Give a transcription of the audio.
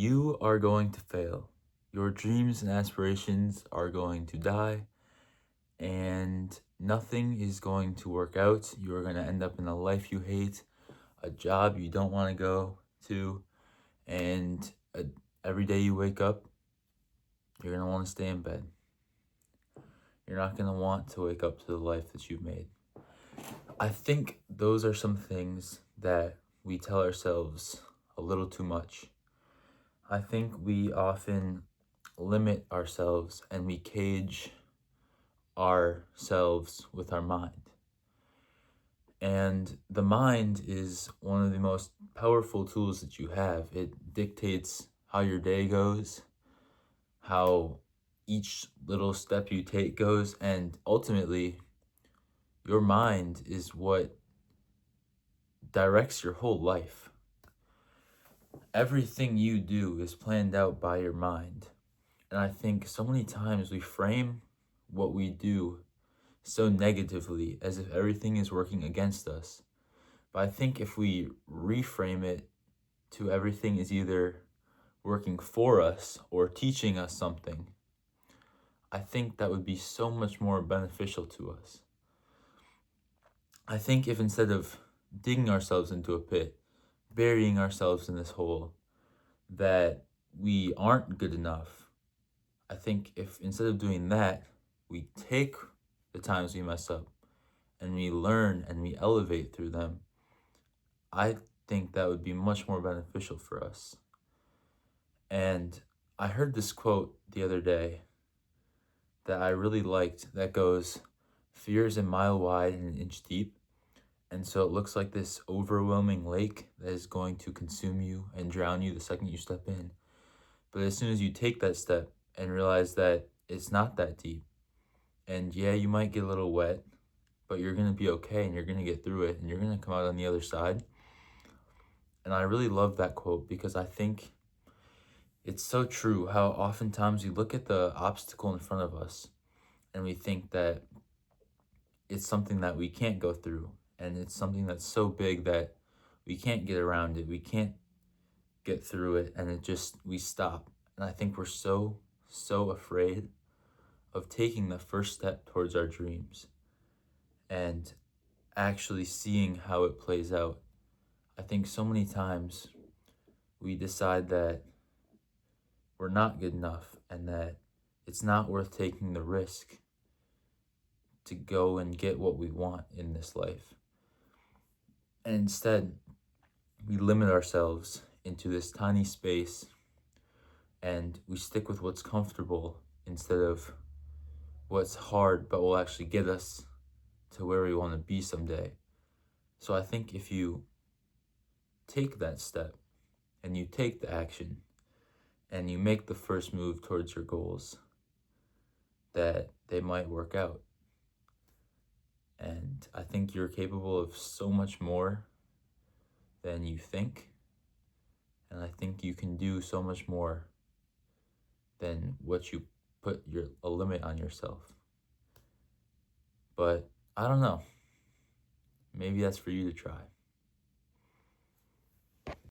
You are going to fail. Your dreams and aspirations are going to die, and nothing is going to work out. You are going to end up in a life you hate, a job you don't want to go to, and every day you wake up, you're going to want to stay in bed. You're not going to want to wake up to the life that you've made. I think those are some things that we tell ourselves a little too much. I think we often limit ourselves and we cage ourselves with our mind. And the mind is one of the most powerful tools that you have. It dictates how your day goes, how each little step you take goes, and ultimately, your mind is what directs your whole life. Everything you do is planned out by your mind. And I think so many times we frame what we do so negatively as if everything is working against us. But I think if we reframe it to everything is either working for us or teaching us something, I think that would be so much more beneficial to us. I think if instead of digging ourselves into a pit, burying ourselves in this hole, that we aren't good enough, I think if instead of doing that, we take the times we mess up and we learn and we elevate through them, I think that would be much more beneficial for us. And I heard this quote the other day that I really liked that goes, "Fear is a mile wide and an inch deep. And so it looks like this overwhelming lake that is going to consume you and drown you the second you step in. But as soon as you take that step and realize that it's not that deep, and yeah, you might get a little wet, but you're going to be okay and you're going to get through it and you're going to come out on the other side." And I really love that quote because I think it's so true how oftentimes we look at the obstacle in front of us and we think that it's something that we can't go through and it's something that's so big that we can't get around it. We can't get through it and we stop. And I think we're so afraid of taking the first step towards our dreams and actually seeing how it plays out. I think so many times we decide that we're not good enough and that it's not worth taking the risk to go and get what we want in this life. And instead, we limit ourselves into this tiny space and we stick with what's comfortable instead of what's hard but will actually get us to where we want to be someday. So I think if you take that step and you take the action and you make the first move towards your goals, that they might work out. And I think you're capable of so much more than you think. And I think you can do so much more than what you put a limit on yourself. But I don't know. Maybe that's for you to try.